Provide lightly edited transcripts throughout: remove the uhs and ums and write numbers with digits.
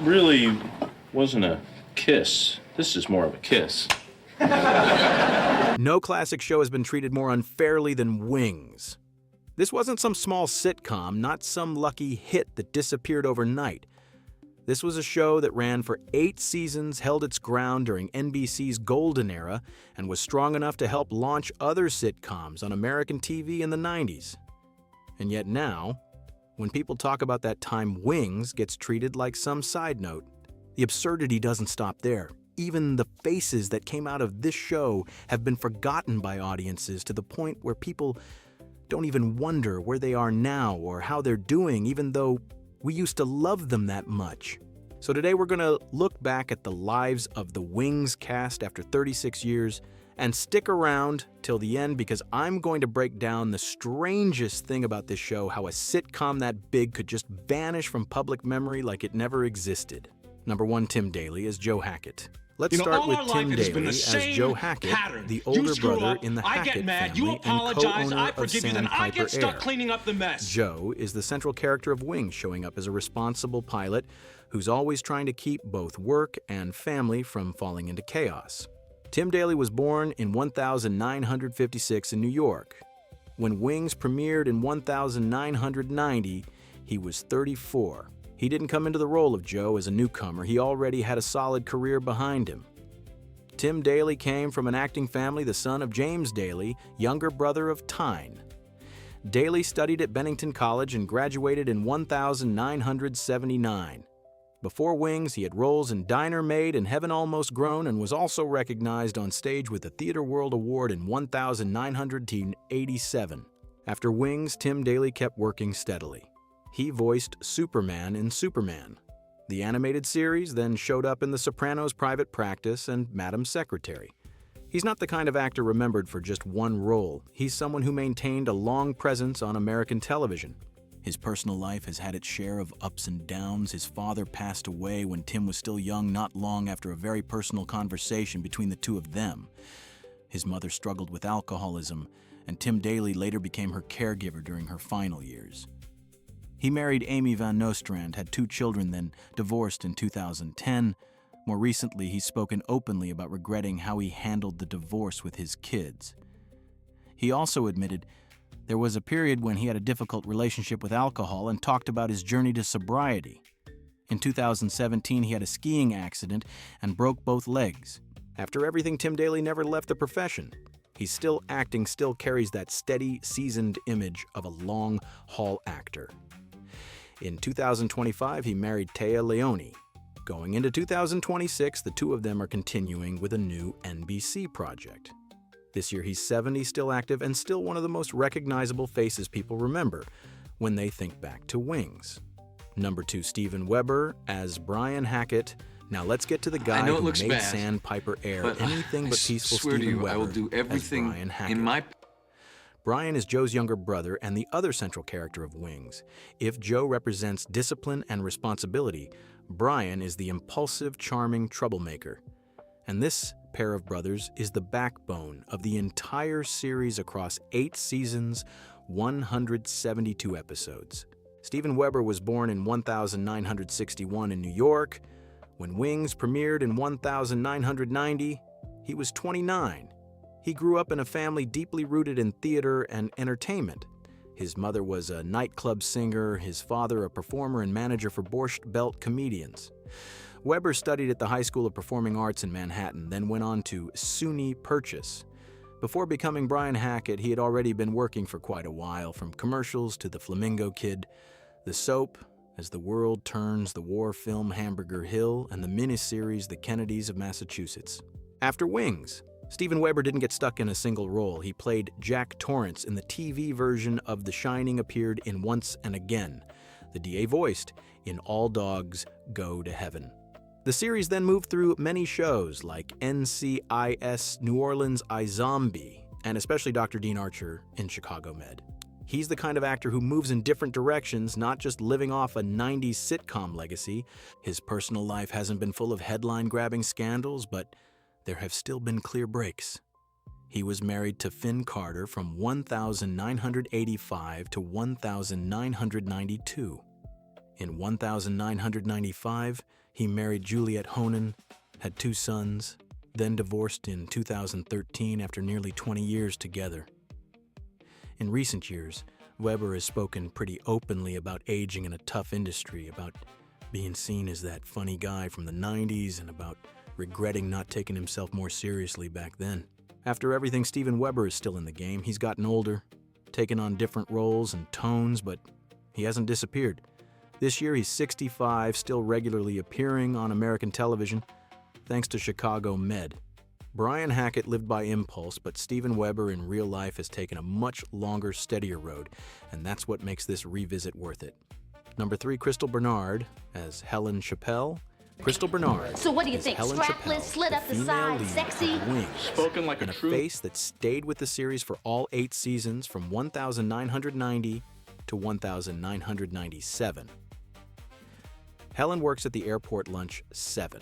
really wasn't a kiss. This is more of a kiss. No classic show has been treated more unfairly than Wings. This wasn't some small sitcom, not some lucky hit that disappeared overnight. This was a show that ran for 8 seasons, held its ground during NBC's golden era, and was strong enough to help launch other sitcoms on American TV in the 90s. And yet now, when people talk about that time, Wings gets treated like some side note. The absurdity doesn't stop there. Even the faces that came out of this show have been forgotten by audiences to the point where people don't even wonder where they are now or how they're doing, even though we used to love them that much. So today we're going to look back at the lives of the Wings cast after 36 years, and stick around till the end because I'm going to break down the strangest thing about this show, how a sitcom that big could just vanish from public memory like it never existed. Number 1, Tim Daly as Joe Hackett. Let's start with Tim Daly as Joe Hackett, the older brother in the Hackett family and co-owner of Sandpiper Air. Joe is the central character of Wings, showing up as a responsible pilot who's always trying to keep both work and family from falling into chaos. Tim Daly was born in 1956 in New York. When Wings premiered in 1990, he was 34. He didn't come into the role of Joe as a newcomer. He already had a solid career behind him. Tim Daly came from an acting family, the son of James Daly, younger brother of Tyne. Daly studied at Bennington College and graduated in 1979. Before Wings, he had roles in Diner Maid and Heaven Almost Grown, and was also recognized on stage with the Theatre World Award in 1987. After Wings, Tim Daly kept working steadily. He voiced Superman in Superman. The animated series then showed up in The Sopranos' Private Practice and Madam Secretary. He's not the kind of actor remembered for just one role. He's someone who maintained a long presence on American television. His personal life has had its share of ups and downs. His father passed away when Tim was still young, not long after a very personal conversation between the two of them. His mother struggled with alcoholism, and Tim Daly later became her caregiver during her final years. He married Amy Van Nostrand, had 2 children, then divorced in 2010. More recently, he's spoken openly about regretting how he handled the divorce with his kids. He also admitted there was a period when he had a difficult relationship with alcohol and talked about his journey to sobriety. In 2017, he had a skiing accident and broke both legs. After everything, Tim Daly never left the profession. He's still acting, still carries that steady, seasoned image of a long-haul actor. In 2025, he married Téa Leoni. Going into 2026, the two of them are continuing with a new NBC project. This year he's 70, still active, and still one of the most recognizable faces people remember when they think back to Wings. Number 2, Steven Weber as Brian Hackett. Now let's get to the guy who made bad, Sandpiper Air anything but peaceful. Steven Weber, I will do everything as Brian Hackett. Brian is Joe's younger brother and the other central character of Wings. If Joe represents discipline and responsibility, Brian is the impulsive, charming troublemaker. And this pair of brothers is the backbone of the entire series across 8 seasons, 172 episodes. Steven Weber was born in 1961 in New York. When Wings premiered in 1990, he was 29. He grew up in a family deeply rooted in theater and entertainment. His mother was a nightclub singer, his father a performer and manager for Borscht Belt comedians. Weber studied at the High School of Performing Arts in Manhattan, then went on to SUNY Purchase. Before becoming Brian Hackett, he had already been working for quite a while, from commercials to The Flamingo Kid, the soap, As the World Turns, the war film Hamburger Hill, and the miniseries The Kennedys of Massachusetts. After Wings, Steven Weber didn't get stuck in a single role. He played Jack Torrance in the TV version of The Shining, appeared in Once and Again. The DA voiced in All Dogs Go to Heaven. The series then moved through many shows like NCIS, New Orleans iZombie, and especially Dr. Dean Archer in Chicago Med. He's the kind of actor who moves in different directions, not just living off a 90s sitcom legacy. His personal life hasn't been full of headline-grabbing scandals, but there have still been clear breaks. He was married to Finn Carter from 1985 to 1992. In 1995, He married Juliet Honan, had 2 sons, then divorced in 2013 after nearly 20 years together. In recent years, Weber has spoken pretty openly about aging in a tough industry, about being seen as that funny guy from the 90s, and about regretting not taking himself more seriously back then. After everything, Steven Weber is still in the game. He's gotten older, taken on different roles and tones, but he hasn't disappeared. This year he's 65, still regularly appearing on American television, thanks to Chicago Med. Brian Hackett lived by impulse, but Steven Weber in real life has taken a much longer, steadier road, and that's what makes this revisit worth it. Number 3, Crystal Bernard as Helen Chappell. Crystal Bernard. So what do you is think? Helen Strapless, Chappell, slit up the female side, lead sexy? of Wings, Spoken like and a a true... face that stayed with the series for all 8 seasons from 1990 to 1997. Helen works at the airport lunch 7.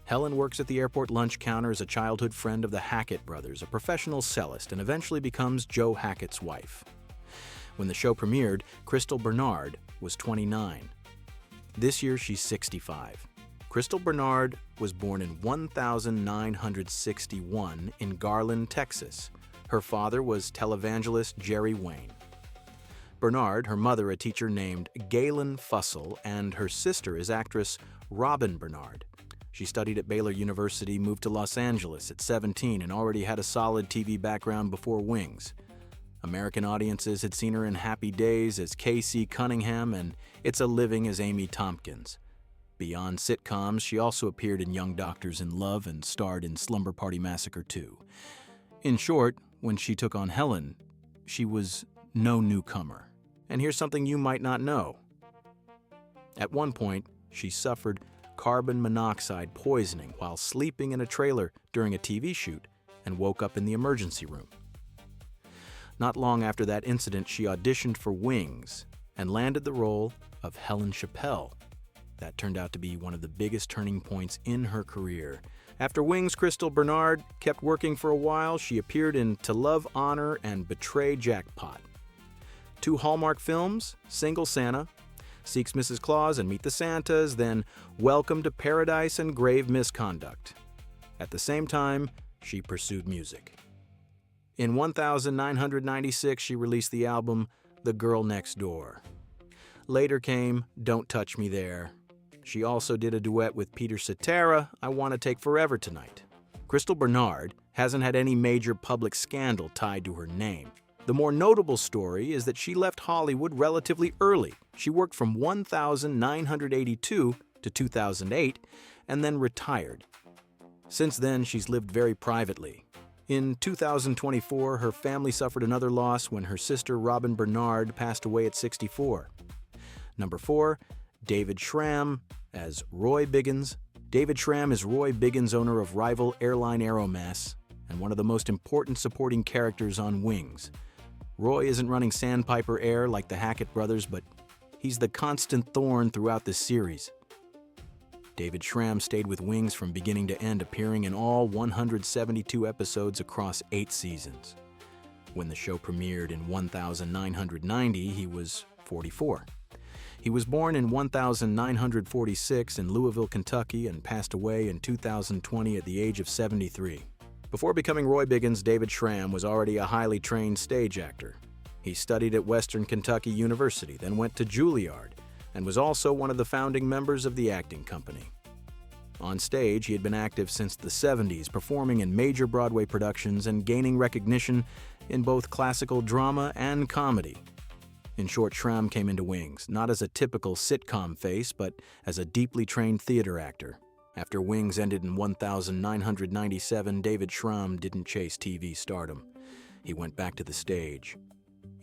Helen works at the airport lunch counter as a childhood friend of the Hackett brothers, a professional cellist, and eventually becomes Joe Hackett's wife. When the show premiered, Crystal Bernard was 29. This year, she's 65. Crystal Bernard was born in 1961 in Garland, Texas. Her father was televangelist Jerry Wayne. Bernard, her mother, a teacher named Galen Fussell, and her sister is actress Robin Bernard. She studied at Baylor University, moved to Los Angeles at 17, and already had a solid TV background before Wings. American audiences had seen her in Happy Days as Casey Cunningham and It's a Living as Amy Tompkins. Beyond sitcoms, she also appeared in Young Doctors in Love and starred in Slumber Party Massacre 2. In short, when she took on Helen, she was no newcomer. And here's something you might not know. At one point, she suffered carbon monoxide poisoning while sleeping in a trailer during a TV shoot and woke up in the emergency room. Not long after that incident, she auditioned for Wings and landed the role of Helen Chappell. That turned out to be one of the biggest turning points in her career. After Wings, Crystal Bernard kept working for a while. She appeared in To Love, Honor, and Betray Jackpot. 2 Hallmark films, Single Santa, Seeks Mrs. Claus and Meet the Santas, then Welcome to Paradise and Grave Misconduct. At the same time, she pursued music. In 1996, she released the album The Girl Next Door. Later came Don't Touch Me There. She also did a duet with Peter Cetera, I Want to Take Forever Tonight. Crystal Bernard hasn't had any major public scandal tied to her name. The more notable story is that she left Hollywood relatively early. She worked from 1982 to 2008 and then retired. Since then, she's lived very privately. In 2024, her family suffered another loss when her sister Robin Bernard passed away at 64. Number 4, David Schramm as Roy Biggins. David Schramm is Roy Biggins, owner of rival airline Aeromass, and one of the most important supporting characters on Wings. Roy isn't running Sandpiper Air like the Hackett brothers, but he's the constant thorn throughout the series. David Schramm stayed with Wings from beginning to end, appearing in all 172 episodes across 8 seasons. When the show premiered in 1990, he was 44. He was born in 1946 in Louisville, Kentucky, and passed away in 2020 at the age of 73. Before becoming Roy Biggins, David Schramm was already a highly trained stage actor. He studied at Western Kentucky University, then went to Juilliard, and was also one of the founding members of the acting company. On stage, he had been active since the 70s, performing in major Broadway productions and gaining recognition in both classical drama and comedy. In short, Schramm came into Wings, not as a typical sitcom face, but as a deeply trained theater actor. After Wings ended in 1997, David Schramm didn't chase TV stardom. He went back to the stage.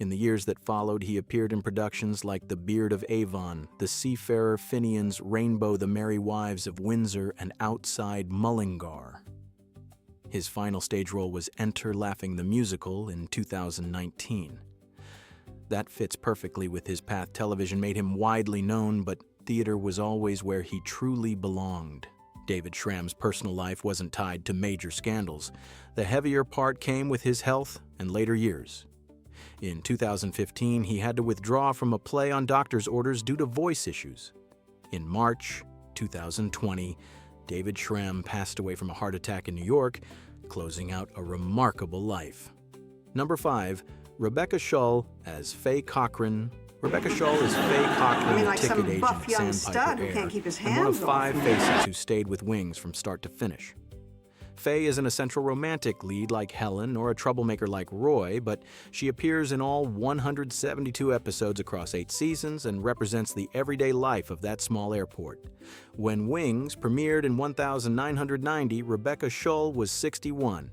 In the years that followed, he appeared in productions like The Beard of Avon, The Seafarer Finian's Rainbow, The Merry Wives of Windsor, and Outside Mullingar. His final stage role was Enter Laughing the Musical in 2019. That fits perfectly with his path. Television made him widely known, but theater was always where he truly belonged. David Schramm's personal life wasn't tied to major scandals. The heavier part came with his health and later years. In 2015, he had to withdraw from a play on doctor's orders due to voice issues. In March, 2020, David Schramm passed away from a heart attack in New York, closing out a remarkable life. Number 5, Rebecca Schull as Faye Cochran. Rebecca Schull is Faye Cochran, like ticket some agent buff at young Sandpiper stud who Air, can't keep his and one of hands off 5 me. faces who stayed with Wings from start to finish. Faye isn't a central romantic lead like Helen or a troublemaker like Roy, but she appears in all 172 episodes across 8 seasons and represents the everyday life of that small airport. When Wings premiered in 1990, Rebecca Schull was 61.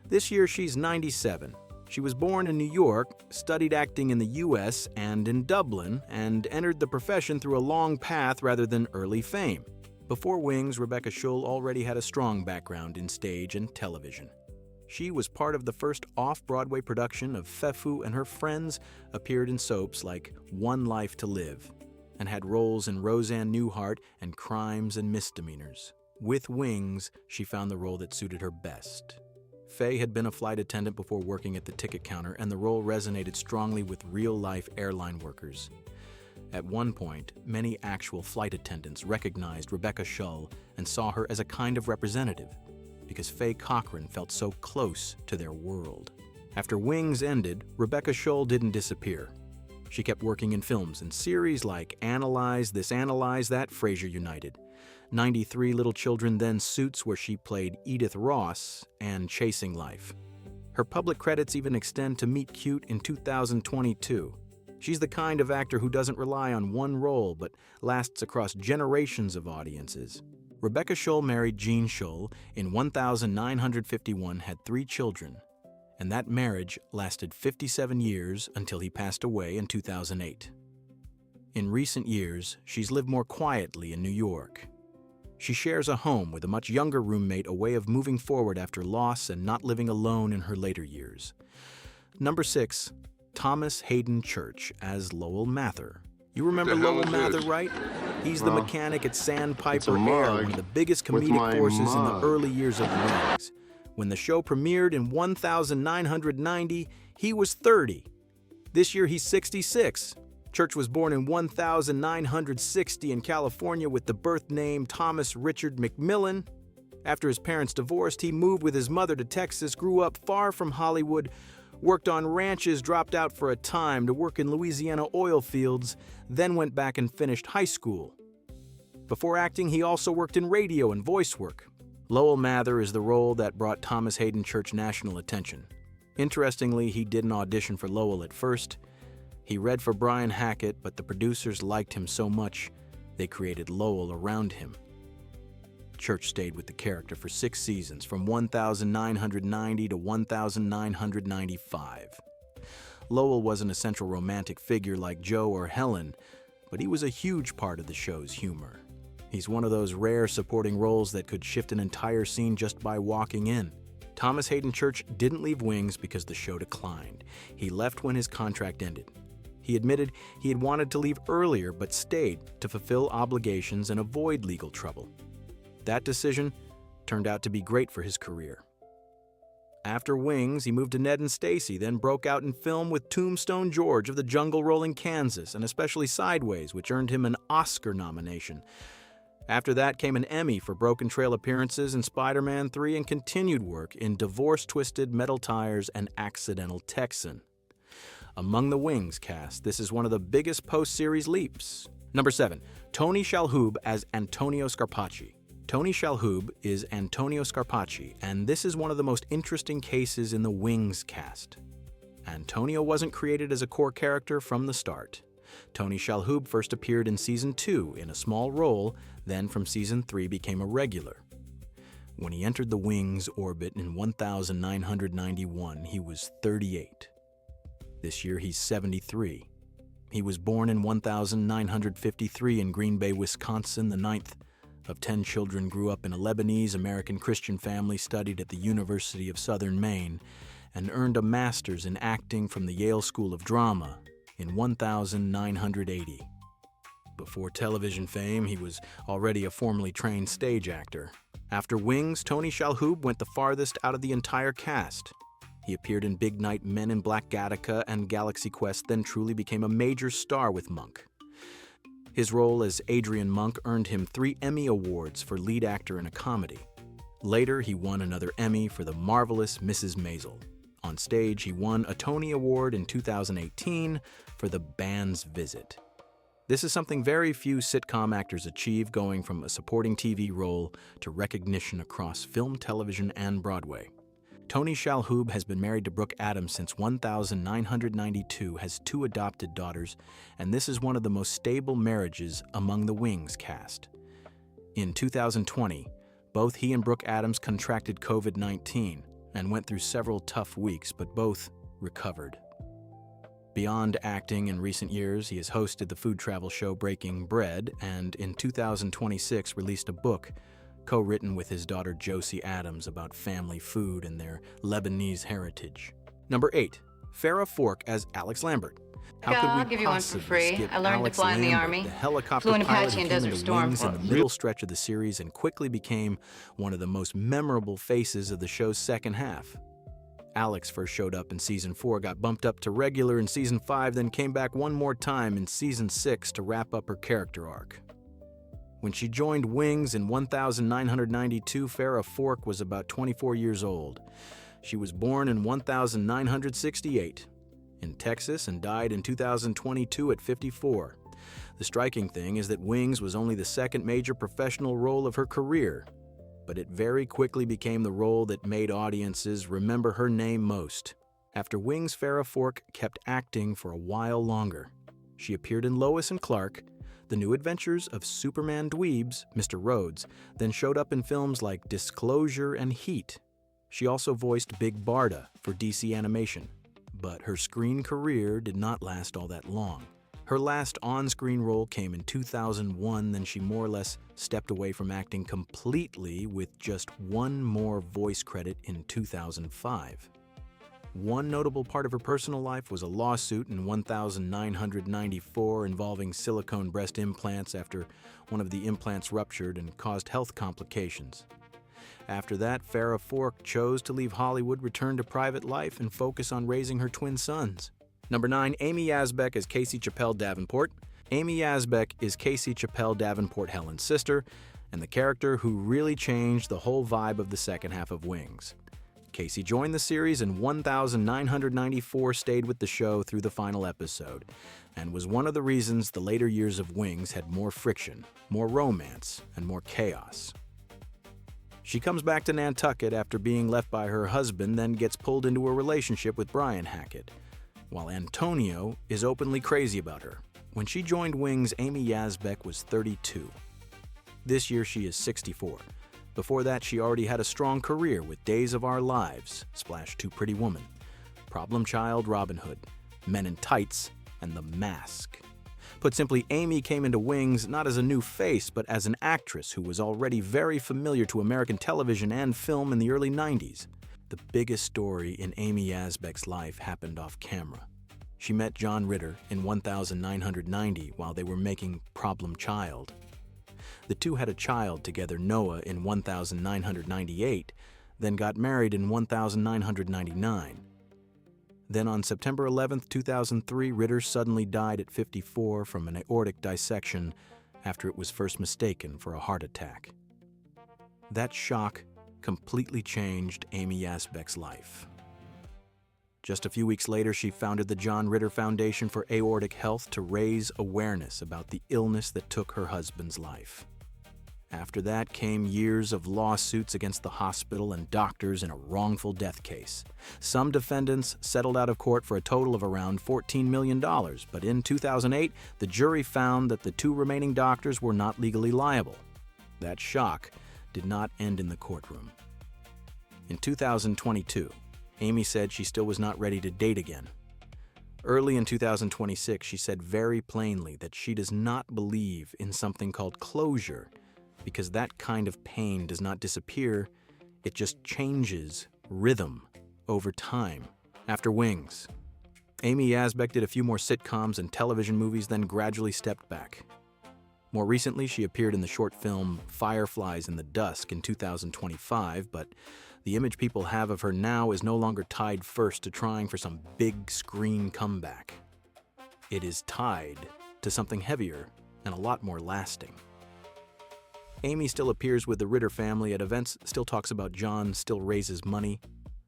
This year she's 97. She was born in New York, studied acting in the U.S. and in Dublin, and entered the profession through a long path rather than early fame. Before Wings, Rebecca Schull already had a strong background in stage and television. She was part of the first off-Broadway production of Fefu, and her friends appeared in soaps like One Life to Live, and had roles in Roseanne Newhart and Crimes and Misdemeanors. With Wings, she found the role that suited her best. Faye had been a flight attendant before working at the ticket counter, and the role resonated strongly with real-life airline workers. At one point, many actual flight attendants recognized Rebecca Schull and saw her as a kind of representative, because Faye Cochran felt so close to their world. After Wings ended, Rebecca Schull didn't disappear. She kept working in films and series like Analyze This, Analyze That, Frasier United, 93 Little Children, then Suits, where she played Edith Ross, and Chasing Life. Her public credits even extend to Meet Cute in 2022. She's the kind of actor who doesn't rely on one role but lasts across generations of audiences. Rebecca Schull married Gene Schull in 1951, had 3 children, and that marriage lasted 57 years until he passed away in 2008. In recent years, she's lived more quietly in New York. She shares a home with a much younger roommate, a way of moving forward after loss and not living alone in her later years. Number 6, Thomas Haden Church as Lowell Mather. You remember Lowell Mather, right? He's the mechanic at Sandpiper Air, one of the biggest comedic forces in the early years of Wings. When the show premiered in 1990, he was 30. This year he's 66. Church was born in 1960 in California with the birth name Thomas Richard McMillan. After his parents divorced, he moved with his mother to Texas, grew up far from Hollywood, worked on ranches, dropped out for a time to work in Louisiana oil fields, then went back and finished high school. Before acting, he also worked in radio and voice work. Lowell Mather is the role that brought Thomas Haden Church national attention. Interestingly, he didn't audition for Lowell at first. He read for Brian Hackett, but the producers liked him so much, they created Lowell around him. Church stayed with the character for 6 seasons, from 1990 to 1995. Lowell wasn't a central romantic figure like Joe or Helen, but he was a huge part of the show's humor. He's one of those rare supporting roles that could shift an entire scene just by walking in. Thomas Haden Church didn't leave Wings because the show declined. He left when his contract ended. He admitted he had wanted to leave earlier but stayed to fulfill obligations and avoid legal trouble. That decision turned out to be great for his career. After Wings, he moved to Ned and Stacy, then broke out in film with Tombstone George of the Jungle Rolling Kansas, and especially Sideways, which earned him an Oscar nomination. After that came an Emmy for Broken Trail appearances in Spider-Man 3 and continued work in Divorce Twisted, Metal Tires, and Accidental Texan. Among the Wings cast, this is one of the biggest post-series leaps. Number 7, Tony Shalhoub as Antonio Scarpacci. Tony Shalhoub is Antonio Scarpacci, and this is one of the most interesting cases in the Wings cast. Antonio wasn't created as a core character from the start. Tony Shalhoub first appeared in Season 2 in a small role, then from Season 3 became a regular. When he entered the Wings orbit in 1991, he was 38. This year he's 73. He was born in 1953 in Green Bay, Wisconsin, the 9th of 10 children, grew up in a Lebanese-American Christian family, studied at the University of Southern Maine, and earned a master's in acting from the Yale School of Drama in 1980. Before television fame, he was already a formally trained stage actor. After Wings, Tony Shalhoub went the farthest out of the entire cast. He appeared in Big Night, Men in Black Gattaca, and Galaxy Quest, then truly became a major star with Monk. His role as Adrian Monk earned him 3 Emmy Awards for lead actor in a comedy. Later, he won another Emmy for The Marvelous Mrs. Maisel. On stage, he won a Tony Award in 2018 for The Band's Visit. This is something very few sitcom actors achieve, going from a supporting TV role to recognition across film, television, and Broadway. Tony Shalhoub has been married to Brooke Adams since 1992, has 2 adopted daughters, and this is one of the most stable marriages among the Wings cast. In 2020, both he and Brooke Adams contracted COVID-19 and went through several tough weeks, but both recovered. Beyond acting in recent years, he has hosted the food travel show Breaking Bread, and in 2026 released a book co-written with his daughter Josie Adams about family food and their Lebanese heritage. Number 8. Farrah Forke as Alex Lambert. I'll give you one for free. I learned to fly in the Army. The helicopter Flew an pilot Apache who in came Desert into Storm. Wings in the middle stretch of the series and quickly became one of the most memorable faces of the show's second half. Alex first showed up in Season 4, got bumped up to regular in Season 5, then came back one more time in Season 6 to wrap up her character arc. When she joined Wings in 1992, Farrah Forke was about 24 years old. She was born in 1968 in Texas and died in 2022 at 54. The striking thing is that Wings was only the second major professional role of her career, but it very quickly became the role that made audiences remember her name most. After Wings, Farrah Forke kept acting for a while longer. She appeared in Lois and Clark, The New Adventures of Superman Dweebs, Mr. Rhodes, then showed up in films like Disclosure and Heat. She also voiced Big Barda for DC Animation, but her screen career did not last all that long. Her last on-screen role came in 2001, then she more or less stepped away from acting completely with just one more voice credit in 2005. One notable part of her personal life was a lawsuit in 1994 involving silicone breast implants after one of the implants ruptured and caused health complications. After that, Farrah Forke chose to leave Hollywood, return to private life, and focus on raising her twin sons. Number 9, Amy Yasbeck as Casey Chappelle Davenport. Amy Yasbeck is Casey Chappelle Davenport, Helen's sister, and the character who really changed the whole vibe of the second half of Wings. Casey joined the series in 1994, stayed with the show through the final episode, and was one of the reasons the later years of Wings had more friction, more romance, and more chaos. She comes back to Nantucket after being left by her husband, then gets pulled into a relationship with Brian Hackett, while Antonio is openly crazy about her. When she joined Wings, Amy Yasbeck was 32. This year she is 64. Before that, she already had a strong career with Days of Our Lives, / Two Pretty Woman, Problem Child, Robin Hood, Men in Tights, and The Mask. Put simply, Amy came into Wings not as a new face, but as an actress who was already very familiar to American television and film in the early 90s. The biggest story in Amy Yasbeck's life happened off camera. She met John Ritter in 1990 while they were making Problem Child. The two had a child together, Noah, in 1998, then got married in 1999. Then on September 11, 2003, Ritter suddenly died at 54 from an aortic dissection after it was first mistaken for a heart attack. That shock completely changed Amy Yasbeck's life. Just a few weeks later, she founded the John Ritter Foundation for Aortic Health to raise awareness about the illness that took her husband's life. After that came years of lawsuits against the hospital and doctors in a wrongful death case. Some defendants settled out of court for a total of around $14 million, but in 2008, the jury found that the 2 remaining doctors were not legally liable. That shock did not end in the courtroom. In 2022, Amy said she still was not ready to date again. Early in 2026, she said very plainly that she does not believe in something called closure, because that kind of pain does not disappear, it just changes rhythm over time. After Wings, Amy Yasbeck did a few more sitcoms and television movies, then gradually stepped back. More recently, she appeared in the short film Fireflies in the Dusk in 2025, but the image people have of her now is no longer tied first to trying for some big screen comeback. It is tied to something heavier and a lot more lasting. Amy still appears with the Ritter family at events, still talks about John, still raises money,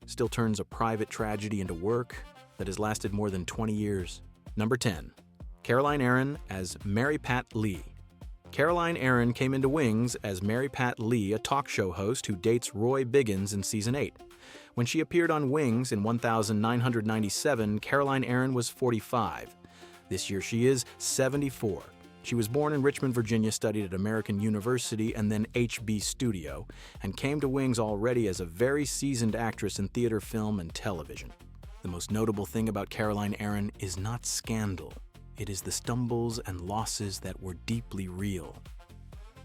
still turns a private tragedy into work that has lasted more than 20 years. Number 10. Caroline Aaron as Mary Pat Lee. Caroline Aaron came into Wings as Mary Pat Lee, a talk show host who dates Roy Biggins in Season 8. When she appeared on Wings in 1997, Caroline Aaron was 45. This year she is 74. She was born in Richmond, Virginia, studied at American University and then HB Studio, and came to Wings already as a very seasoned actress in theater, film, and television. The most notable thing about Caroline Aaron is not scandal. It is the stumbles and losses that were deeply real.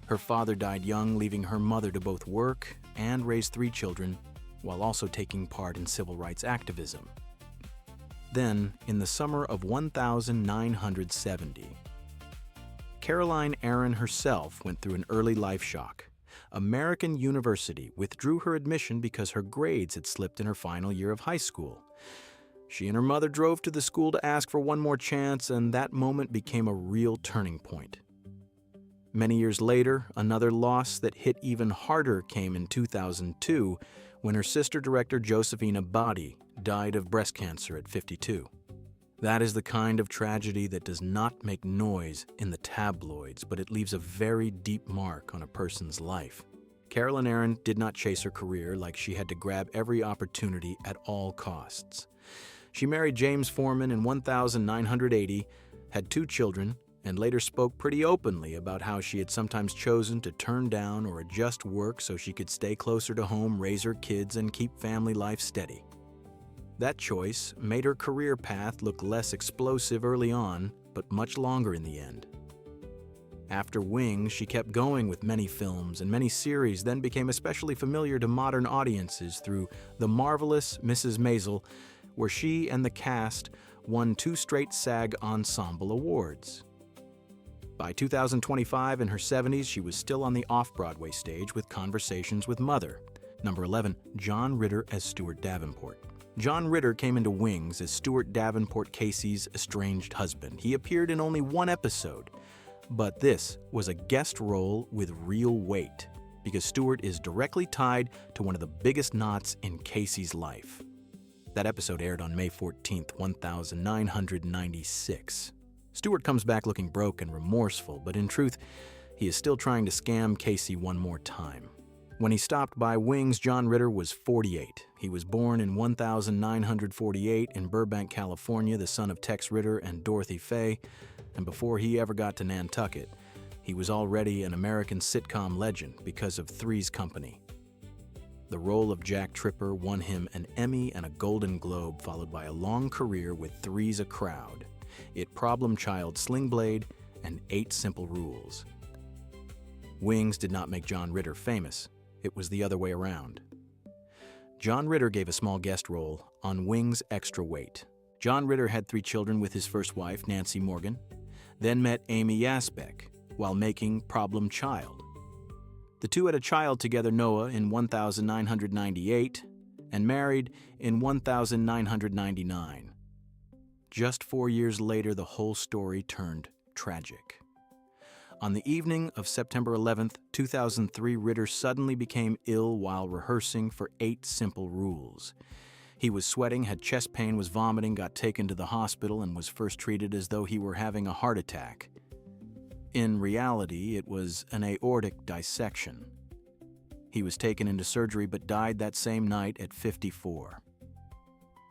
Her father died young, leaving her mother to both work and raise 3 children, while also taking part in civil rights activism. Then, in the summer of 1970, Caroline Aaron herself went through an early life shock. American University withdrew her admission because her grades had slipped in her final year of high school. She and her mother drove to the school to ask for one more chance, and that moment became a real turning point. Many years later, another loss that hit even harder came in 2002 when her sister director Josephina Badi died of breast cancer at 52. That is the kind of tragedy that does not make noise in the tabloids, but it leaves a very deep mark on a person's life. Caroline Aaron did not chase her career like she had to grab every opportunity at all costs. She married James Foreman in 1980, had 2 children, and later spoke pretty openly about how she had sometimes chosen to turn down or adjust work so she could stay closer to home, raise her kids, and keep family life steady. That choice made her career path look less explosive early on, but much longer in the end. After Wings, she kept going with many films and many series, then became especially familiar to modern audiences through The Marvelous Mrs. Maisel, where she and the cast won 2 straight SAG Ensemble Awards. By 2025, in her 70s, she was still on the off-Broadway stage with Conversations with Mother. Number 11, John Ritter as Stuart Davenport. John Ritter came into Wings as Stuart Davenport Casey's estranged husband. He appeared in only 1 episode, but this was a guest role with real weight because Stuart is directly tied to one of the biggest knots in Casey's life. That episode aired on May 14th, 1996. Stuart comes back looking broke and remorseful, but in truth, he is still trying to scam Casey one more time. When he stopped by Wings, John Ritter was 48. He was born in 1948 in Burbank, California, the son of Tex Ritter and Dorothy Fay, and before he ever got to Nantucket, he was already an American sitcom legend because of Three's Company. The role of Jack Tripper won him an Emmy and a Golden Globe, followed by a long career with Three's a Crowd, It Problem Child Sling Blade, and 8 Simple Rules. Wings did not make John Ritter famous. It was the other way around. John Ritter gave a small guest role on Wings' Extra Weight. John Ritter had 3 children with his first wife, Nancy Morgan, then met Amy Yasbeck while making Problem Child. The two had a child together, Noah, in 1998 and married in 1999. Just 4 years later, the whole story turned tragic. On the evening of September 11th, 2003, Ritter suddenly became ill while rehearsing for 8 Simple Rules. He was sweating, had chest pain, was vomiting, got taken to the hospital, and was first treated as though he were having a heart attack. In reality, it was an aortic dissection. He was taken into surgery but died that same night at 54.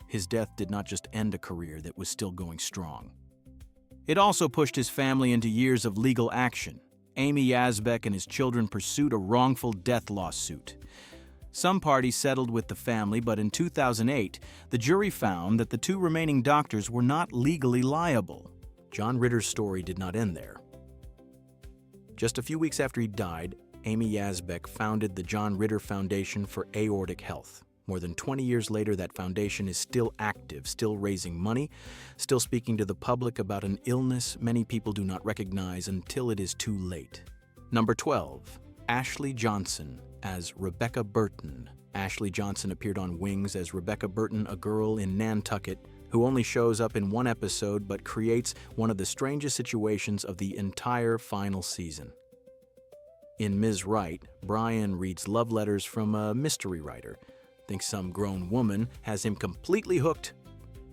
His death did not just end a career that was still going strong. It also pushed his family into years of legal action. Amy Yasbeck and his children pursued a wrongful death lawsuit. Some parties settled with the family, but in 2008, the jury found that the 2 remaining doctors were not legally liable. John Ritter's story did not end there. Just a few weeks after he died, Amy Yasbeck founded the John Ritter Foundation for Aortic Health. More than 20 years later, that foundation is still active, still raising money, still speaking to the public about an illness many people do not recognize until it is too late. Number 12, Ashley Johnson as Rebecca Burton. Ashley Johnson appeared on Wings as Rebecca Burton, a girl in Nantucket who only shows up in one episode but creates one of the strangest situations of the entire final season. In Ms. Right, Brian reads love letters from a mystery writer, thinks some grown woman has him completely hooked,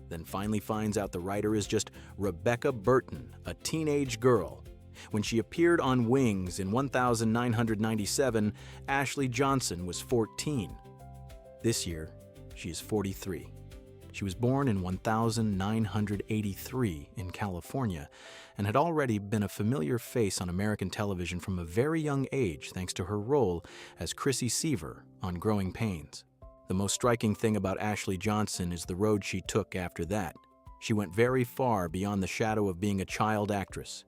then finally finds out the writer is just Rebecca Burton, a teenage girl. When she appeared on Wings in 1997, Ashley Johnson was 14. This year, she is 43. She was born in 1983 in California and had already been a familiar face on American television from a very young age thanks to her role as Chrissy Seaver on Growing Pains. The most striking thing about Ashley Johnson is the road she took after that. She went very far beyond the shadow of being a child actress.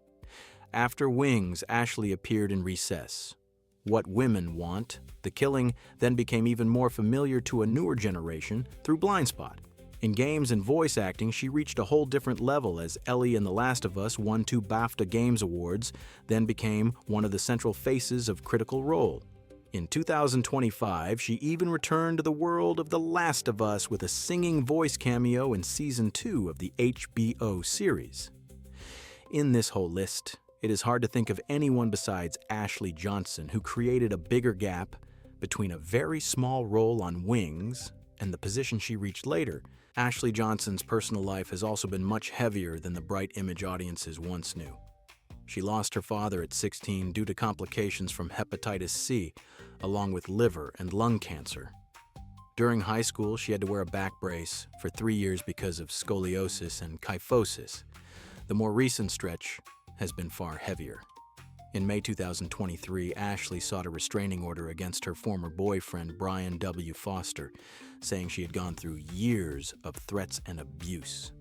After Wings, Ashley appeared in Recess. What Women Want, The Killing, then became even more familiar to a newer generation through Blindspot. In games and voice acting, she reached a whole different level as Ellie in The Last of Us won 2 BAFTA Games Awards, then became one of the central faces of Critical Role. In 2025, she even returned to the world of The Last of Us with a singing voice cameo in Season 2 of the HBO series. In this whole list, it is hard to think of anyone besides Ashley Johnson who created a bigger gap between a very small role on Wings and the position she reached later. Ashley Johnson's personal life has also been much heavier than the bright image audiences once knew. She lost her father at 16 due to complications from hepatitis C, along with liver and lung cancer. During high school, she had to wear a back brace for 3 years because of scoliosis and kyphosis. The more recent stretch has been far heavier. In May 2023, Ashley sought a restraining order against her former boyfriend, Brian W. Foster, saying she had gone through years of threats and abuse.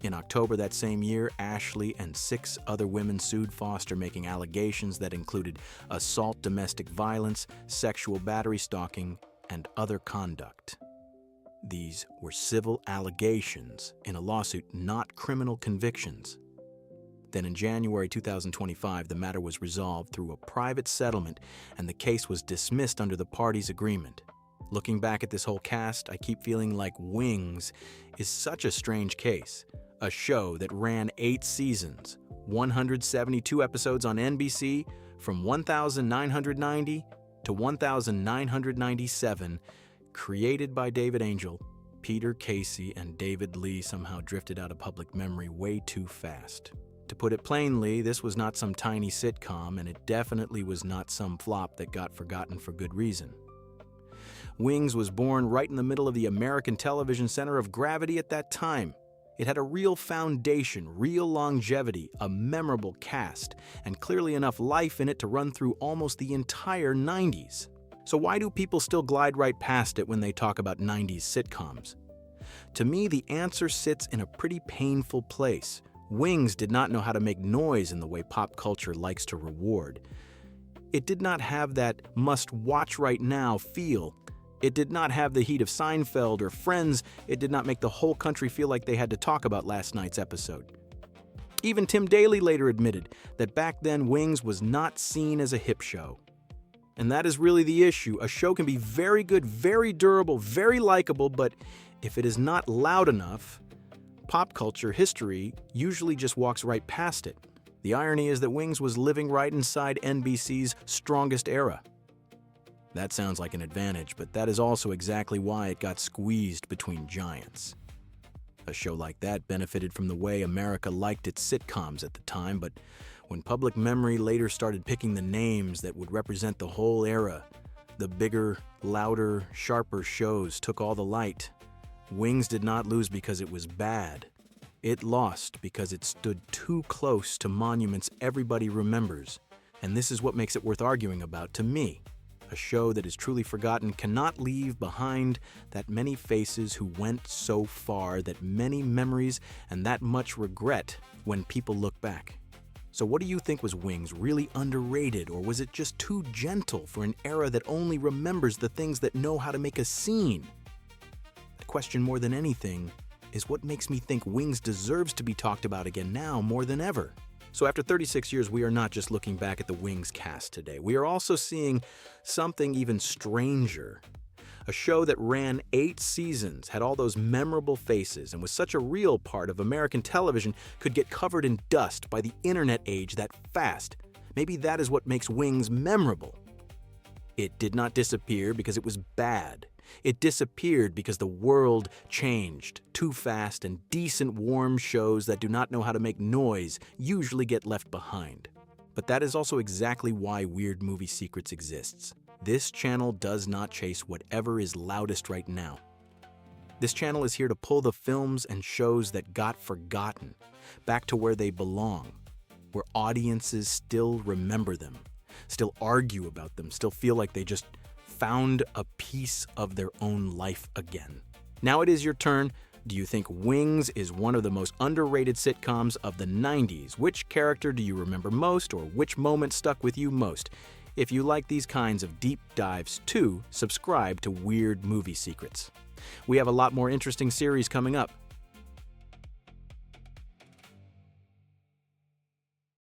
In October that same year, Ashley and 6 other women sued Foster, making allegations that included assault, domestic violence, sexual battery, stalking, and other conduct. These were civil allegations in a lawsuit, not criminal convictions. Then in January 2025, the matter was resolved through a private settlement and the case was dismissed under the parties' agreement. Looking back at this whole cast, I keep feeling like Wings is such a strange case. A show that ran 8 seasons, 172 episodes on NBC from 1990 to 1997, created by David Angel, Peter Casey, and David Lee somehow drifted out of public memory way too fast. To put it plainly, this was not some tiny sitcom, and it definitely was not some flop that got forgotten for good reason. Wings was born right in the middle of the American television center of gravity at that time. It had a real foundation, real longevity, a memorable cast, and clearly enough life in it to run through almost the entire 90s. So why do people still glide right past it when they talk about 90s sitcoms? To me, the answer sits in a pretty painful place. Wings did not know how to make noise in the way pop culture likes to reward. It did not have that must-watch right now feel. It did not have the heat of Seinfeld or Friends. It did not make the whole country feel like they had to talk about last night's episode. Even Tim Daly later admitted that back then Wings was not seen as a hip show. And that is really the issue. A show can be very good, very durable, very likable, but if it is not loud enough, pop culture history usually just walks right past it. The irony is that Wings was living right inside NBC's strongest era. That sounds like an advantage, but that is also exactly why it got squeezed between giants. A show like that benefited from the way America liked its sitcoms at the time, but when public memory later started picking the names that would represent the whole era, the bigger, louder, sharper shows took all the light. Wings did not lose because it was bad. It lost because it stood too close to monuments everybody remembers, and this is what makes it worth arguing about to me. A show that is truly forgotten cannot leave behind that many faces who went so far, that many memories, and that much regret when people look back. So what do you think, was Wings really underrated, or was it just too gentle for an era that only remembers the things that know how to make a scene? The question more than anything is what makes me think Wings deserves to be talked about again now more than ever. So after 36 years, we are not just looking back at the Wings cast today. We are also seeing something even stranger. A show that ran 8 seasons, had all those memorable faces, and was such a real part of American television could get covered in dust by the internet age that fast. Maybe that is what makes Wings memorable. It did not disappear because it was bad. It disappeared because the world changed too fast, and decent, warm shows that do not know how to make noise usually get left behind. But that is also exactly why Weird Movie Secrets exists. This channel does not chase whatever is loudest right now. This channel is here to pull the films and shows that got forgotten back to where they belong, where audiences still remember them, still argue about them, still feel like they just found a piece of their own life again. Now it is your turn. Do you think Wings is one of the most underrated sitcoms of the 90s? Which character do you remember most, or which moment stuck with you most? If you like these kinds of deep dives too, subscribe to Weird Movie Secrets. We have a lot more interesting series coming up.